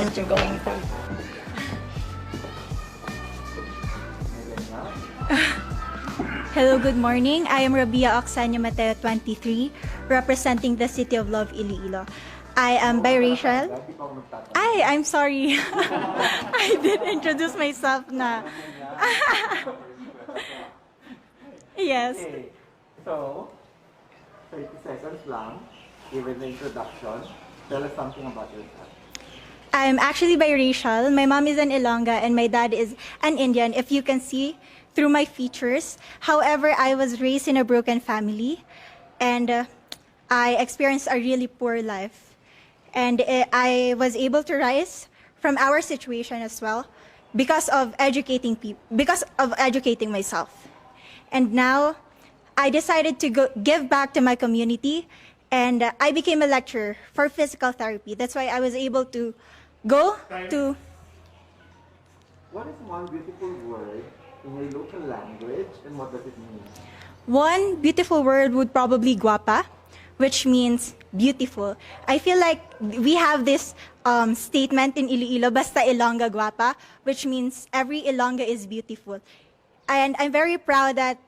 experience you're going through. Hello, good morning. I am Rabia Oxania Mateo, 23, representing the City of Love, Iloilo. I am biracial. I'm sorry. I did introduce myself na. Yes. Okay, so 30 seconds lang, given the introduction, tell us something about yourself. I'm actually biracial. My mom is an Ilongga and my dad is an Indian, if you can see through my features. However, I was raised in a broken family and I experienced a really poor life. And I was able to rise from our situation as well because of educating myself. And now I decided to give back to my community, and I became a lecturer for physical therapy. That's why I was able to go to... What is one beautiful word in your local language and what does it mean? One beautiful word would probably guapa, which means beautiful. I feel like we have this statement in Iloilo, basta Ilongga guapa, which means every Ilongga is beautiful. And I'm very proud that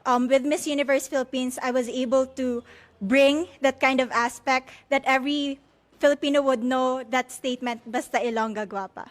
with Miss Universe Philippines, I was able to bring that kind of aspect that every Filipino would know that statement, basta Ilongga guapa.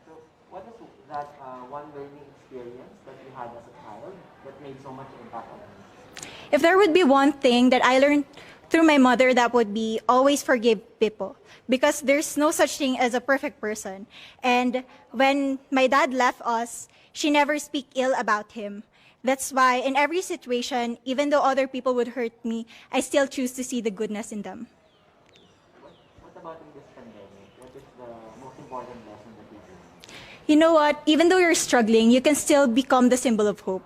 So, what is that one learning experience that you had as a child that made so much impact on you? If there would be one thing that I learned through my mother, that would be always forgive people. Because there's no such thing as a perfect person. And when my dad left us, she never speak ill about him. That's why in every situation, even though other people would hurt me, I still choose to see the goodness in them. What about in this pandemic? What is the most important lesson that you learned? You know what? Even though you're struggling, you can still become the symbol of hope.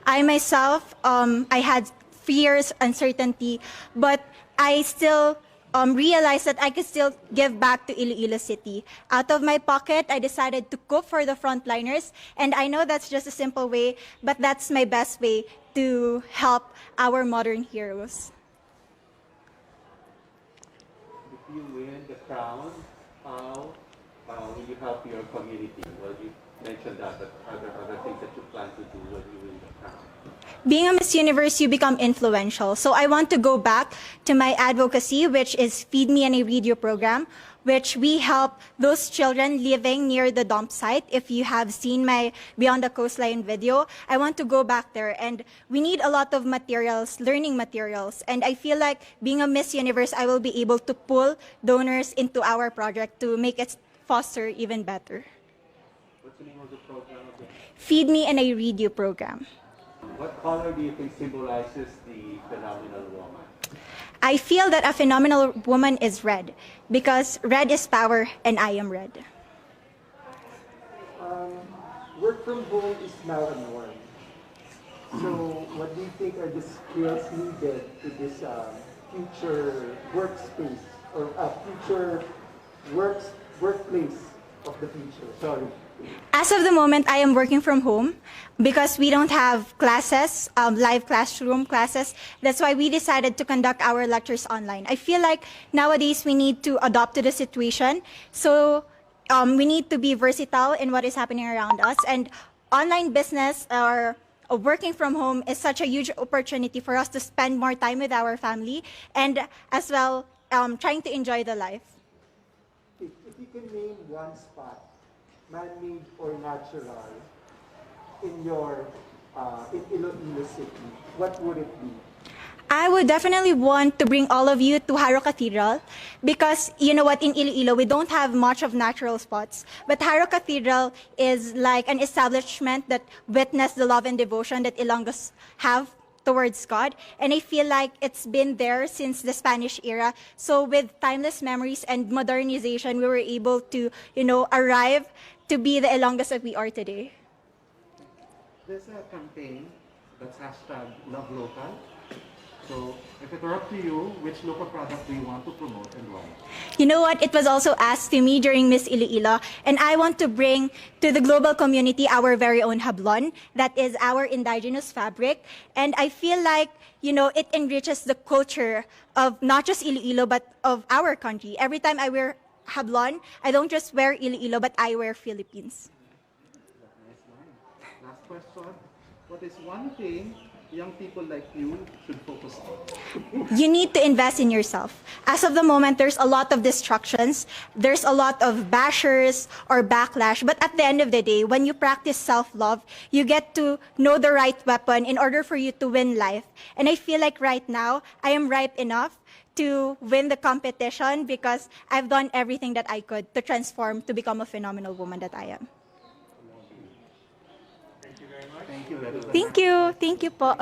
I myself, I had fears, uncertainty, but I still realized that I could still give back to Iloilo City. Out of my pocket, I decided to cook for the frontliners, and I know that's just a simple way, but that's my best way to help our modern heroes. If you win the crown, how will you help your community? Well, you mentioned that, but are there other things that you plan to do when you win the crown? Being a Miss Universe, you become influential. So I want to go back to my advocacy, which is Feed Me and I Read You program, which we help those children living near the dump site. If you have seen my Beyond the Coastline video, I want to go back there. And we need a lot of materials, learning materials. And I feel like being a Miss Universe, I will be able to pull donors into our project to make it foster even better. What's the name of the program again? Feed Me and I Read You program. What color do you think symbolizes the phenomenal woman? I feel that a phenomenal woman is red, because red is power and I am red. Work from home is now a norm. So what do you think are the skills needed to this future workspace or future workplace of the future? Sorry. As of the moment, I am working from home because we don't have classes, live classroom classes. That's why we decided to conduct our lectures online. I feel like nowadays we need to adopt to the situation. So we need to be versatile in what is happening around us. And online business or working from home is such a huge opportunity for us to spend more time with our family and as well trying to enjoy the life. If you can name one spot, man-made or natural, in your in Iloilo City, what would it be? I would definitely want to bring all of you to Haro Cathedral because, you know what, in Iloilo, we don't have much of natural spots. But Haro Cathedral is like an establishment that witnessed the love and devotion that Ilonggos have towards God. And I feel like it's been there since the Spanish era. So with timeless memories and modernization, we were able to, arrive to be the Ilonggos that we are today. There's a campaign that's hashtag Love Local. So if it were up to you, which local product do you want to promote and why? You know what? It was also asked to me during Miss Iloilo, and I want to bring to the global community our very own hablon. That is our indigenous fabric. And I feel like, it enriches the culture of not just Iloilo, but of our country. Every time I wear hablon, I don't just wear Iloilo, but I wear Philippines. Nice one. Last question. What is one thing young people like you should focus on? You need to invest in yourself. As of the moment, there's a lot of distractions. There's a lot of bashers or backlash. But at the end of the day, when you practice self-love, you get to know the right weapon in order for you to win life. And I feel like right now, I am ripe enough to win the competition because I've done everything that I could to transform to become a phenomenal woman that I am. Thank you, Lalo. Thank you. Thank you po.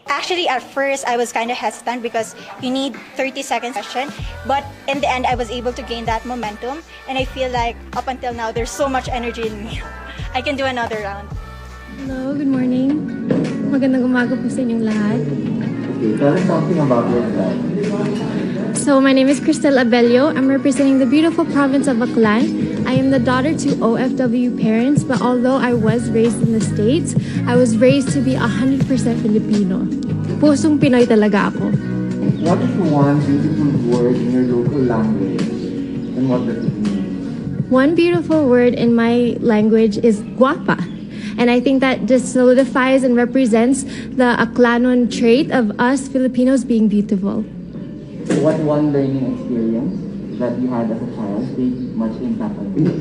Actually, at first, I was kind of hesitant because you need 30 seconds session. But in the end, I was able to gain that momentum. And I feel like up until now, there's so much energy in me. I can do another round. Hello, good morning. Magandang umaga po sa inyong lahat. Okay, tell us something about yourself. So, my name is Cristel Abello. I'm representing the beautiful province of Aklan. I am the daughter to OFW parents, but although I was raised in the States, I was raised to be 100% Filipino. Pusong Pinoy talaga ako. What is one beautiful word in your local language, and what does it mean? One beautiful word in my language is guapa. And I think that just solidifies and represents the Aklanon trait of us Filipinos being beautiful. What one learning experience that you had as a child made much impact on you?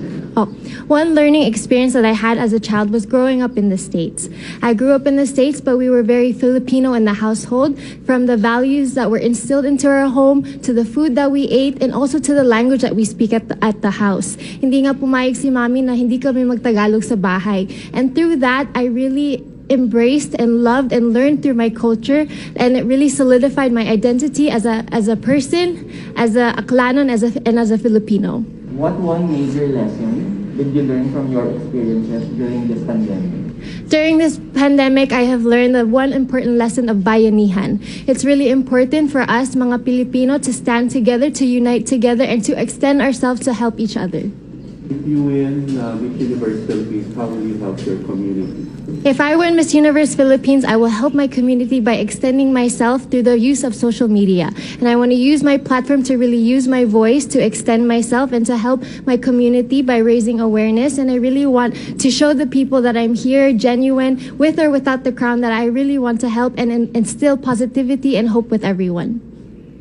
One learning experience that I had as a child was growing up in the States. I grew up in the States, but we were very Filipino in the household, from the values that were instilled into our home, to the food that we ate, and also to the language that we speak at the house. Hindi nga pumayag si mami na hindi kami magtagalog sa bahay. And through that, I really embraced and loved and learned through my culture, and it really solidified my identity as a person, as a Aklanon, and as a Filipino. What one major lesson did you learn from your experiences during this pandemic? During this pandemic, I have learned the one important lesson of bayanihan. It's really important for us, mga Pilipino, to stand together, to unite together, and to extend ourselves to help each other. If you win Miss Universe Philippines, how will you help your community? If I win Miss Universe Philippines, I will help my community by extending myself through the use of social media. And I want to use my platform to really use my voice to extend myself and to help my community by raising awareness. And I really want to show the people that I'm here, genuine, with or without the crown, that I really want to help and instill positivity and hope with everyone.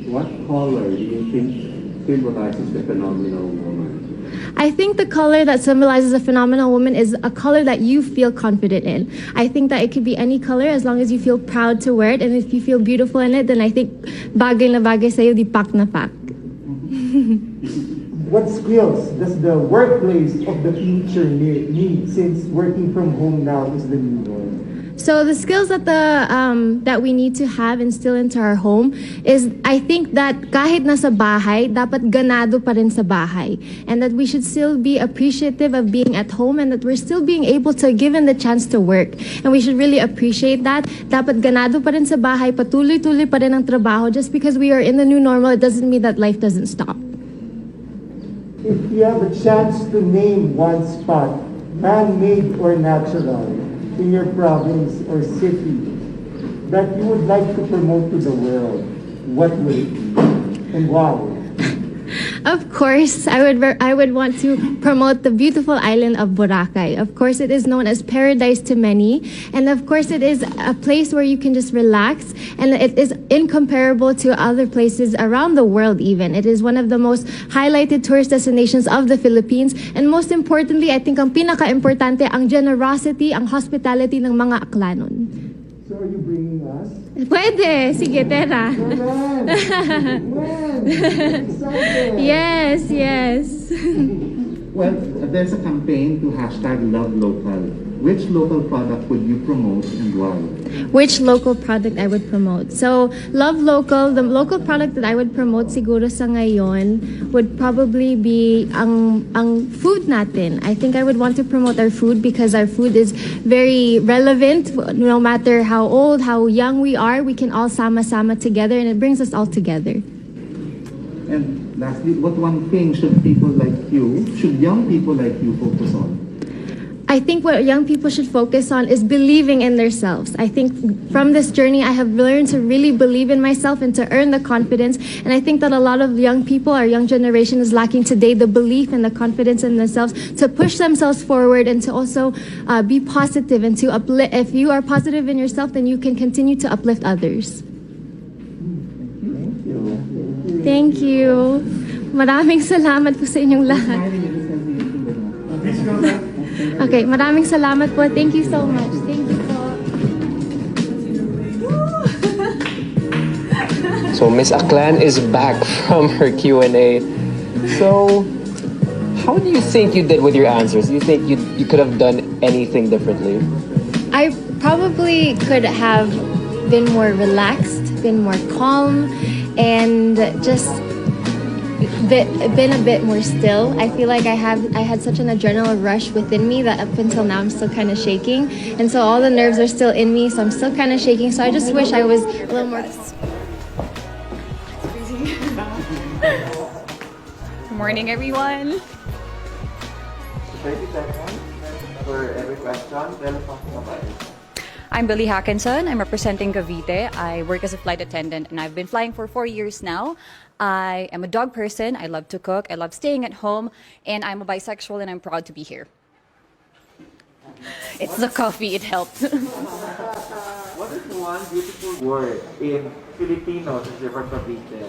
What color do you think symbolizes the phenomenal woman? I think the color that symbolizes a phenomenal woman is a color that you feel confident in. I think that it could be any color as long as you feel proud to wear it, and if you feel beautiful in it, then I think bagay na bagay sa'yo, di pak na pak. What skills does the workplace of the future need, since working from home now is the new norm? So the skills that that we need to have and instill into our home is, I think that kahit nasa bahay, dapat ganado pa rin sa bahay, and that we should still be appreciative of being at home, and that we're still being able to given the chance to work, and we should really appreciate that. Dapat ganado pa rin sa bahay, patuloy-tuloy pa rin ang trabaho. Just because we are in the new normal, it doesn't mean that life doesn't stop. If you have a chance to name one spot, man-made or natural, in your province or city that you would like to promote to the world, what would it be and why? Of course, I would want to promote the beautiful island of Boracay. Of course, it is known as paradise to many, and of course, it is a place where you can just relax, and it is incomparable to other places around the world even. It is one of the most highlighted tourist destinations of the Philippines, and most importantly, I think ang pinaka-importante, ang generosity, ang hospitality ng mga Aklanon. So are you bringing us? Pwede! Sige, tera. When? Excited. Yes, yes. Well, there's a campaign to hashtag Love Local. which local product would you promote and why? Which local product I would promote? So, love local. The local product that I would promote siguro sa ngayon would probably be ang food natin. I think I would want to promote our food because our food is very relevant. No matter how old, how young we are, we can all sama-sama together and it brings us all together. And lastly, what one thing should young people like you focus on? I think what young people should focus on is believing in themselves. I think from this journey, I have learned to really believe in myself and to earn the confidence. And I think that a lot of young people, our young generation is lacking today the belief and the confidence in themselves to push themselves forward and to also be positive and to uplift. If you are positive in yourself, then you can continue to uplift others. Thank you. Maraming salamat po sa inyong lahat. Okay, maraming salamat po. Thank you so much. Thank you po. So Miss Aklan is back from her Q&A. So, how do you think you did with your answers? Do you think you could have done anything differently? I probably could have been more relaxed, been more calm, and just been a bit more still. I feel like I had such an adrenaline rush within me that up until now I'm still kind of shaking, and so all the nerves are still in me, so I'm still kind of shaking. So I just wish I was a little more. Good morning, everyone. 30 seconds for every question. Tell us something about it. I'm Billy Hackinson. I'm representing Cavite. I work as a flight attendant and I've been flying for 4 years now. I am a dog person. I love to cook. I love staying at home. And I'm a bisexual and I'm proud to be here. It's the coffee, it helped. What is one beautiful word in Filipino since you're from Cavite?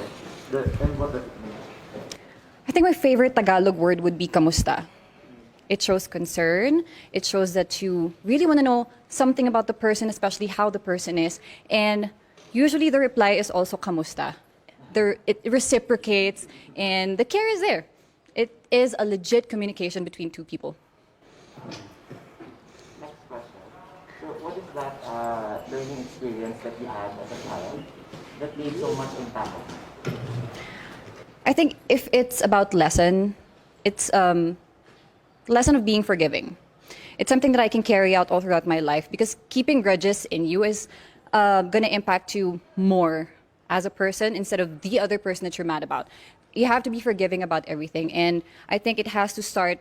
And what does it mean? I think my favorite Tagalog word would be kamusta. It shows concern. It shows that you really want to know something about the person, especially how the person is. And usually the reply is also kamusta. It reciprocates and the care is there. It is a legit communication between two people. Next question. So what is that learning experience that you had as a child that made so much impact? I think if it's about lesson, it's lesson of being forgiving. It's something that I can carry out all throughout my life because keeping grudges in you is going to impact you more as a person instead of the other person that you're mad about. You have to be forgiving about everything, and I think it has to start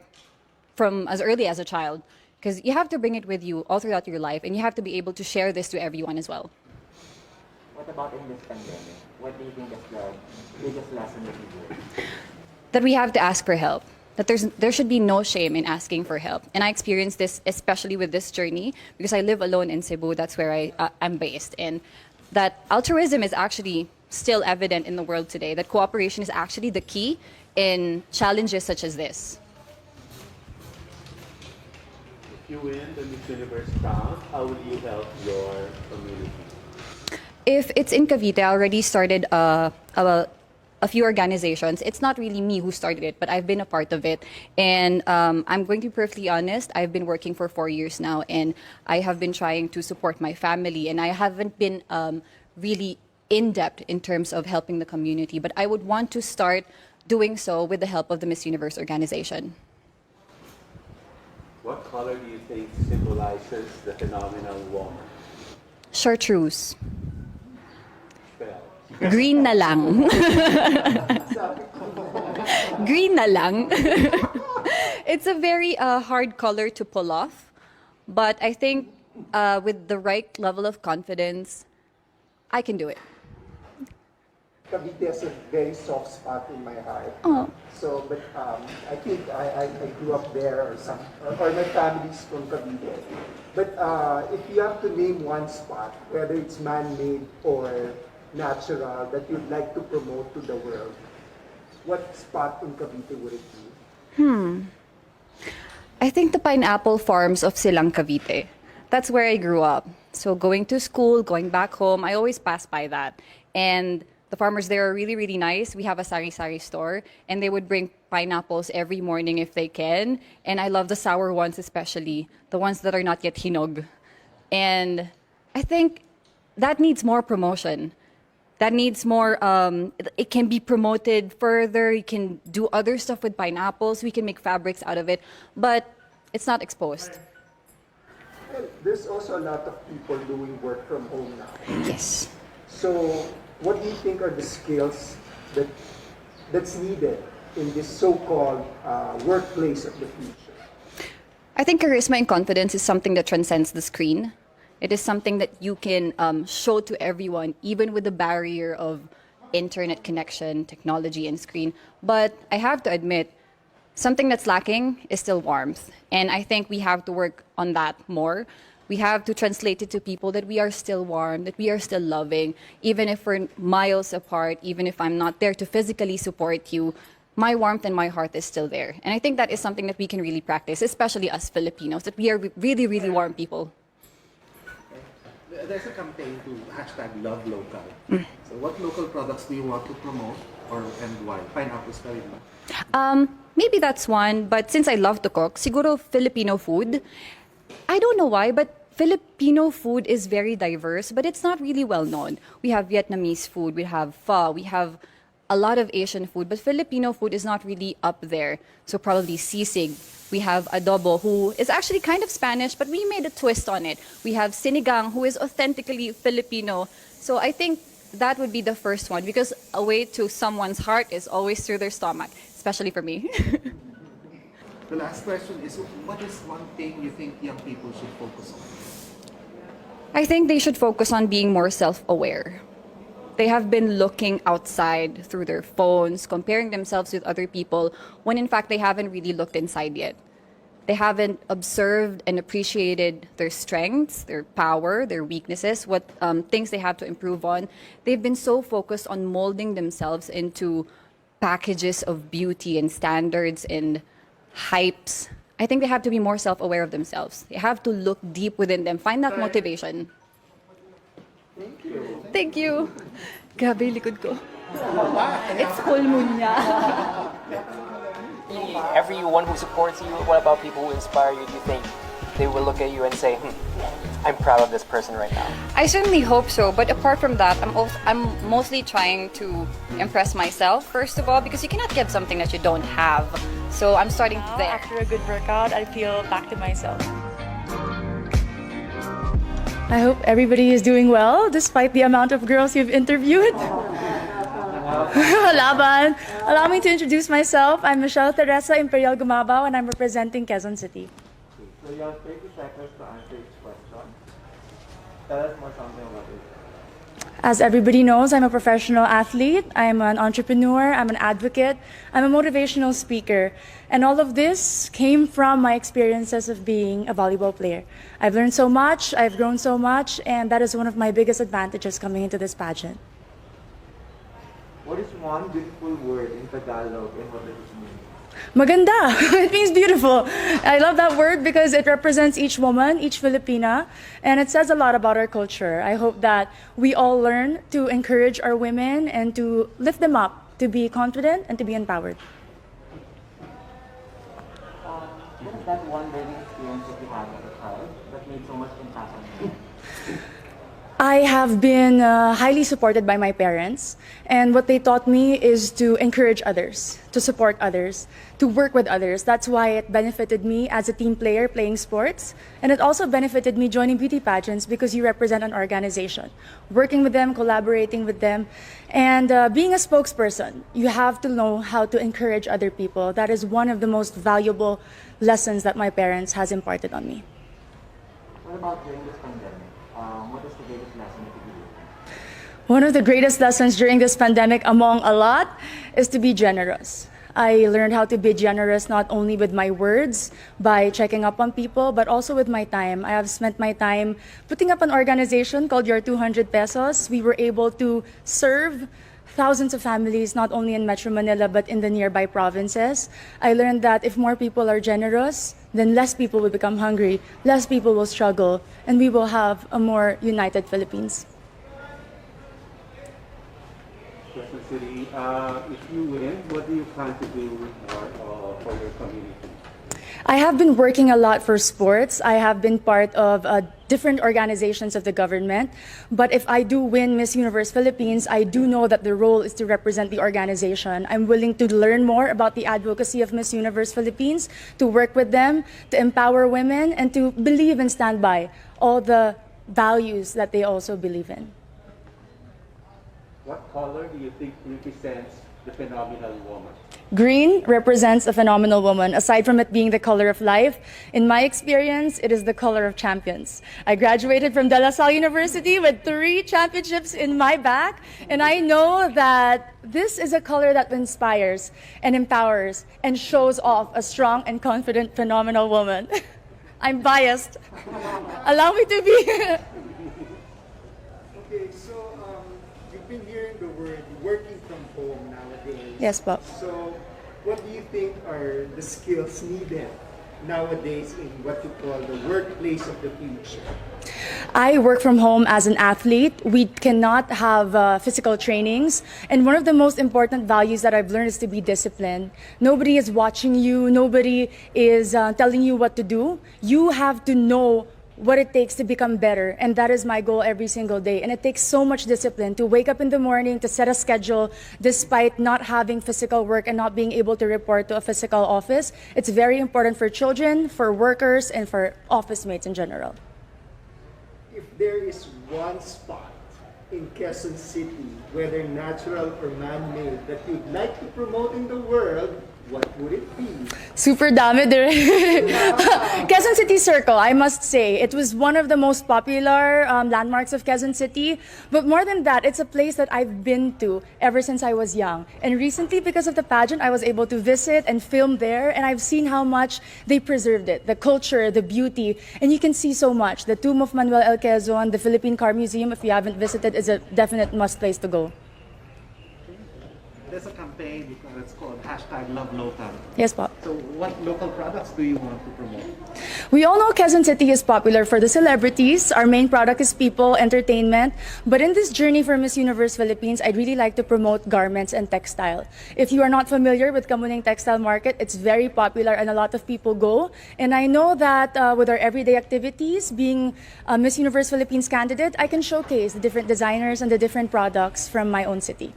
from as early as a child because you have to bring it with you all throughout your life, and you have to be able to share this to everyone as well. What about in this pandemic? What do you think is the biggest lesson that you learned? That we have to ask for help. That there should be no shame in asking for help. And I experienced this especially with this journey because I live alone in Cebu. That's where I'm based. And that altruism is actually still evident in the world today. That cooperation is actually the key in challenges such as this. If you win the Miss Universe crown, how will you help your community? If it's in Cavite, I already started a few organizations. It's not really me who started it, but I've been a part of it. And I'm going to be perfectly honest, I've been working for 4 years now, and I have been trying to support my family, and I haven't been really in-depth in terms of helping the community, but I would want to start doing so with the help of the Miss Universe organization. What color do you think symbolizes the phenomenal woman? Chartreuse. Spell. Green na lang. Green na lang. It's a very hard color to pull off, but I think with the right level of confidence, I can do it. Cavite has a very soft spot in my heart. Oh. So, but I think I grew up there, or my family's from Cavite. But if you have to name one spot, whether it's man-made or natural, that you'd like to promote to the world, what spot in Cavite would it be? I think the pineapple farms of Silang Cavite. That's where I grew up. So going to school, going back home, I always pass by that. And The farmers there are really, really nice. We have a sari-sari store, and they would bring pineapples every morning if they can. And I love the sour ones especially, the ones that are not yet hinog. And I think that needs more promotion. That needs more, it can be promoted further. You can do other stuff with pineapples. We can make fabrics out of it, but it's not exposed. And there's also a lot of people doing work from home now. Yes. So what do you think are the skills that's needed in this so-called workplace of the future? I think charisma and confidence is something that transcends the screen. It is something that you can show to everyone, even with the barrier of internet connection, technology, and screen. But I have to admit, something that's lacking is still warmth. And I think we have to work on that more. We have to translate it to people that we are still warm, that we are still loving, even if we're miles apart, even if I'm not there to physically support you. My warmth and my heart is still there. And I think that is something that we can really practice, especially us Filipinos, that we are really, really warm people. There's a campaign to #LoveLocal. So what local products do you want to promote and why? Pineapples pa rin ba? Maybe that's one, but since I love to cook, siguro Filipino food. I don't know why, but Filipino food is very diverse, but it's not really well known. We have Vietnamese food, we have pho, we have a lot of Asian food, but Filipino food is not really up there. So probably sisig. We have adobo, who is actually kind of Spanish, but we made a twist on it. We have sinigang, who is authentically Filipino. So I think that would be the first one, because a way to someone's heart is always through their stomach, especially for me. The last question is, what is one thing you think young people should focus on? I think they should focus on being more self-aware. They have been looking outside through their phones, comparing themselves with other people, when in fact they haven't really looked inside yet. They haven't observed and appreciated their strengths, their power, their weaknesses, what things they have to improve on. They've been so focused on molding themselves into packages of beauty and standards and hypes. I think they have to be more self-aware of themselves. They have to look deep within them, find that motivation. Thank you. Thank you. Grabe, likod ko. It's full moon niya. Everyone who supports you, what about people who inspire you? Do you think they will look at you and say, I'm proud of this person right now? I certainly hope so, but apart from that, I'm mostly trying to impress myself, first of all, because you cannot give something that you don't have. So I'm starting there. After a good workout, I feel back to myself. I hope everybody is doing well, despite the amount of girls you've interviewed. Laban. Allow me to introduce myself. I'm Michelle Teresa Imperial Gumabao, and I'm representing Quezon City. So you have 30 seconds to answer each question. Tell us more something about it. As everybody knows, I'm a professional athlete, I'm an entrepreneur, I'm an advocate, I'm a motivational speaker. And all of this came from my experiences of being a volleyball player. I've learned so much, I've grown so much, and that is one of my biggest advantages coming into this pageant. What is one beautiful word in Tagalog and what does it mean? Maganda. It means beautiful. I love that word because it represents each woman, each Filipina, and it says a lot about our culture. I hope that we all learn to encourage our women and to lift them up, to be confident and to be empowered. What is that one learning experience that you had as a child that made so much impact on you? I have been highly supported by my parents, and what they taught me is to encourage others, to support others, to work with others. That's why it benefited me as a team player playing sports, and it also benefited me joining beauty pageants because you represent an organization. Working with them, collaborating with them, and being a spokesperson, you have to know how to encourage other people. That is one of the most valuable lessons that my parents has imparted on me. What about during this pandemic? What is the greatest lesson that you learned? One of the greatest lessons during this pandemic, among a lot, is to be generous. I learned how to be generous not only with my words, by checking up on people, but also with my time. I have spent my time putting up an organization called Your 200 Pesos. We were able to serve thousands of families, not only in Metro Manila, but in the nearby provinces. I learned that if more people are generous, then less people will become hungry, less people will struggle, and we will have a more united Philippines. Quezon City. If you win, what do you plan to do more for your community? I have been working a lot for sports. I have been part of different organizations of the government. But if I do win Miss Universe Philippines, I do know that the role is to represent the organization. I'm willing to learn more about the advocacy of Miss Universe Philippines, to work with them, to empower women, and to believe and stand by all the values that they also believe in. What color do you think represents the phenomenal woman? Green represents a phenomenal woman. Aside from it being the color of life, in my experience, it is the color of champions. I graduated from De La Salle University with 3 championships in my back, and I know that this is a color that inspires and empowers and shows off a strong and confident, phenomenal woman. I'm biased. Allow me to be. Okay, so you've been hearing the word working from home nowadays. Yes, Bob. So what do you think are the skills needed nowadays in what you call the workplace of the future? I work from home as an athlete. We cannot have physical trainings. And one of the most important values that I've learned is to be disciplined. Nobody is watching you. Nobody is telling you what to do. You have to know what it takes to become better. And that is my goal every single day. And it takes so much discipline to wake up in the morning, to set a schedule, despite not having physical work and not being able to report to a physical office. It's very important for children, for workers, and for office mates in general. If there is one spot in Quezon City, whether natural or man-made, that you'd like to promote in the world, what would it be? Super dami dire. Quezon City Circle, I must say. It was one of the most popular landmarks of Quezon City. But more than that, it's a place that I've been to ever since I was young. And recently, because of the pageant, I was able to visit and film there. And I've seen how much they preserved it. The culture, the beauty. And you can see so much. The tomb of Manuel L. Quezon, the Philippine Car Museum, if you haven't visited, is a definite must place to go. There's a campaign, it's called #LoveLocal. Yes, Bob. So what local products do you want to promote? We all know Quezon City is popular for the celebrities. Our main product is people, entertainment. But in this journey for Miss Universe Philippines, I'd really like to promote garments and textile. If you are not familiar with Kamuning Textile Market, it's very popular and a lot of people go. And I know that with our everyday activities, being a Miss Universe Philippines candidate, I can showcase the different designers and the different products from my own city.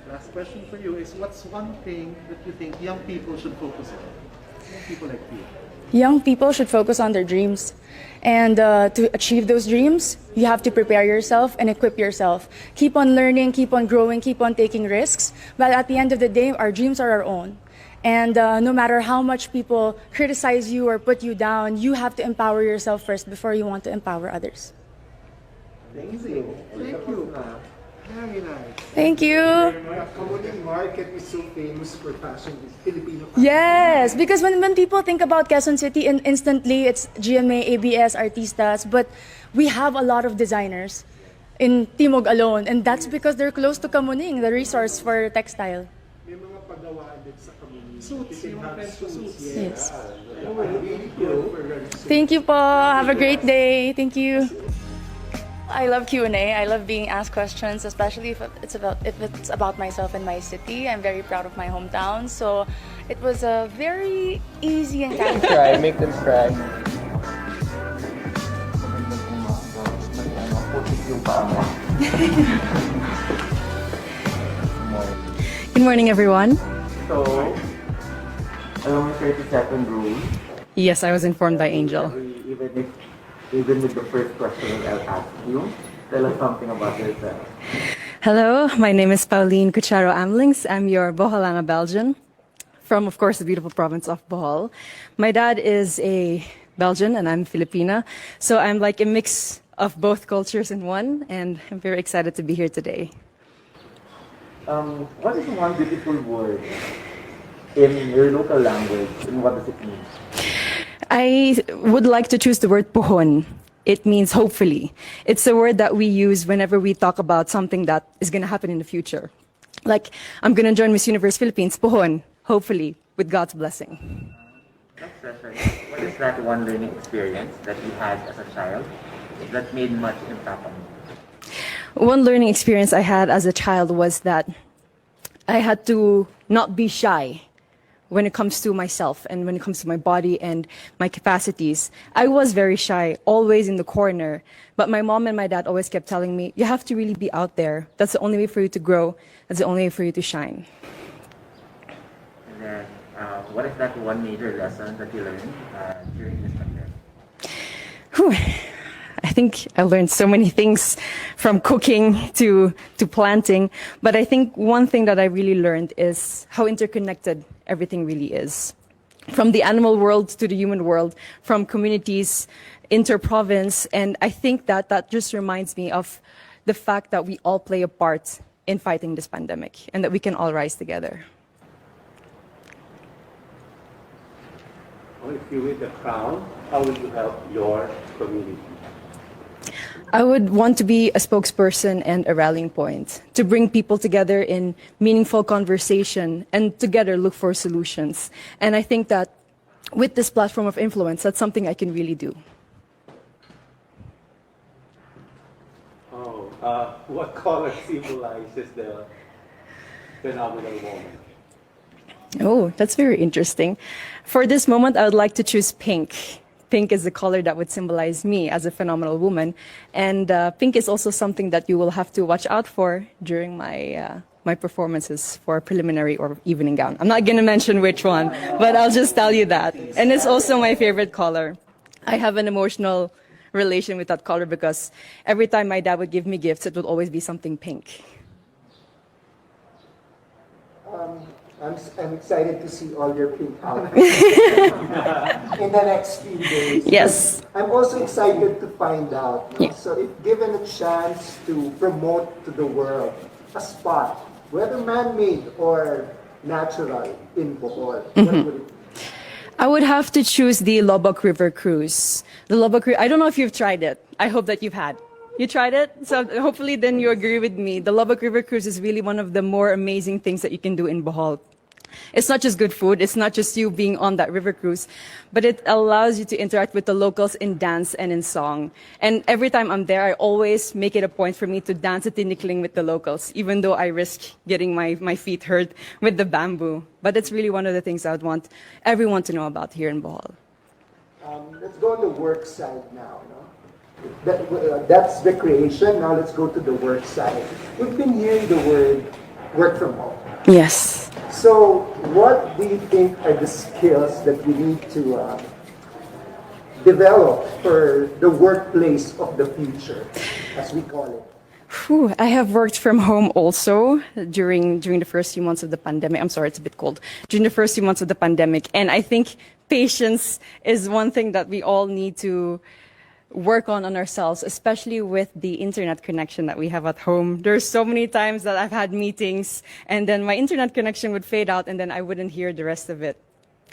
Last question for you is, what's one thing that you think young people should focus on? Young people like you. Young people should focus on their dreams. And to achieve those dreams, you have to prepare yourself and equip yourself. Keep on learning, keep on growing, keep on taking risks. But at the end of the day, our dreams are our own. And no matter how much people criticize you or put you down, you have to empower yourself first before you want to empower others. Thank you. Thank you. Very nice. Thank you. The Kamuning market is so famous for fashion, it's Filipino fashion. Yes, because when people think about Quezon City, instantly it's GMA, ABS, Artistas, but we have a lot of designers in Timog alone, and that's because they're close to Kamuning, the resource for textile. May mga pagawaan din sa Kamuning. Suits, yung friends ko suits. Yes. Really good for running. Thank you po. Have a great day. Thank you. I love Q&A. I love being asked questions, especially if it's about myself and my city. I'm very proud of my hometown, so it was a very easy and Make them cry, make them cry. Good morning, everyone. So, alam mo 32nd rule. Yes, I was informed by Angel. Even with the first question I'll ask you, tell us something about yourself. Hello, my name is Pauline Cucharo Amlings. I'm your Boholanga Belgian from, of course, the beautiful province of Bohol. My dad is a Belgian and I'm Filipina, so I'm like a mix of both cultures in one, and I'm very excited to be here today. What is one beautiful word in your local language, and what does it mean? I would like to choose the word pohon. It means hopefully. It's a word that we use whenever we talk about something that is going to happen in the future. Like, I'm going to join Miss Universe Philippines, pohon, hopefully, with God's blessing. Next question. What is that one learning experience that you had as a child that made much impact on you? One learning experience I had as a child was that I had to not be shy when it comes to myself and when it comes to my body and my capacities. I was very shy, always in the corner. But my mom and my dad always kept telling me, you have to really be out there. That's the only way for you to grow. That's the only way for you to shine. And then, what is that one major lesson that you learned during this pandemic? Whew. I think I learned so many things from cooking to planting. But I think one thing that I really learned is how interconnected everything really is. From the animal world to the human world, from communities, inter-province. And I think that just reminds me of the fact that we all play a part in fighting this pandemic and that we can all rise together. Well, if you win the crown, how will you help your community? I would want to be a spokesperson and a rallying point to bring people together in meaningful conversation and together look for solutions. And I think that with this platform of influence, that's something I can really do. Oh, what color symbolizes the phenomenal woman? Oh, that's very interesting. For this moment, I would like to choose pink. Pink is the color that would symbolize me as a phenomenal woman. And pink is also something that you will have to watch out for during my my performances for preliminary or evening gown. I'm not going to mention which one, but I'll just tell you that. And it's also my favorite color. I have an emotional relation with that color because every time my dad would give me gifts, it would always be something pink. I'm excited to see all your pink outfits in the next few days. Yes. I'm also excited to find out. Yeah. So if given a chance to promote to the world a spot, whether man-made or natural in Bohol, what would it be? I would have to choose the Lobok River Cruise. The Lobok River, I don't know if you've tried it. I hope that you've had. You tried it? So hopefully then you agree with me. The Lobok River Cruise is really one of the more amazing things that you can do in Bohol. It's not just good food, it's not just you being on that river cruise, but it allows you to interact with the locals in dance and in song. And every time I'm there, I always make it a point for me to dance a tinikling with the locals, even though I risk getting my feet hurt with the bamboo. But it's really one of the things I would want everyone to know about here in Bohol. Let's go on the work side now. No? That's the creation. Now let's go to the work side. We've been hearing the word work from home. Yes. So what do you think are the skills that we need to develop for the workplace of the future, as we call it? Whew, I have worked from home also during the first few months of the pandemic. I'm sorry, it's a bit cold. During the first few months of the pandemic. And I think patience is one thing that we all need to work on ourselves, especially with the internet connection that we have at home. There's so many times that I've had meetings and then my internet connection would fade out and then I wouldn't hear the rest of it.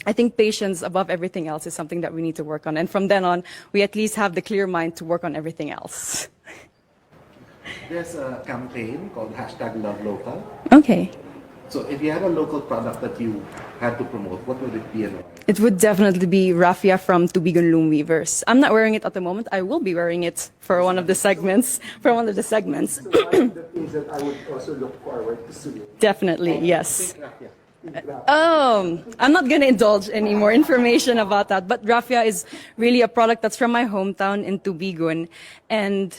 I think patience above everything else is something that we need to work on. And from then on, we at least have the clear mind to work on everything else. There's a campaign called #LoveLocal. Okay. So if you had a local product that you had to promote, what would it be and why? It would definitely be raffia from Tubigon Loom Weavers. I'm not wearing it at the moment. I will be wearing it for one of the segments. So one of the things that I would also look forward to seeing. Definitely, yes. I'm not going to indulge any more information about that, but raffia is really a product that's from my hometown in Tubigon, and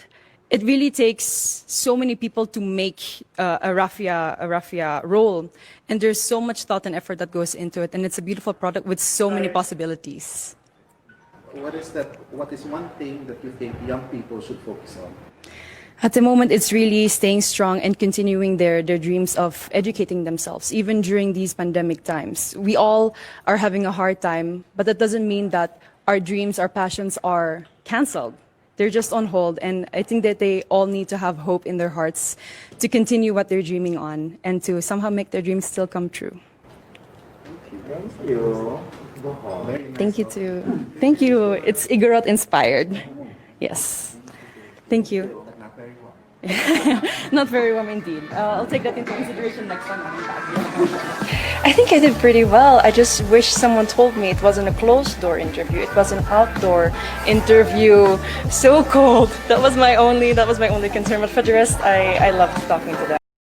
it really takes so many people to make a raffia roll, and there's so much thought and effort that goes into it, and it's a beautiful product with so many possibilities. What is one thing that you think young people should focus on? At the moment, it's really staying strong and continuing their dreams of educating themselves, even during these pandemic times. We all are having a hard time, but that doesn't mean that our dreams, our passions are canceled. They're just on hold, and I think that they all need to have hope in their hearts to continue what they're dreaming on and to somehow make their dreams still come true. Thank you. Thank you too. Thank you. It's Igorot inspired. Yes. Thank you. Not very warm indeed. I'll take that into consideration next time I'm back. I think I did pretty well. I just wish someone told me it wasn't a closed door interview. It was an outdoor interview. So cold. That was my only concern. But for the rest, I loved talking to them.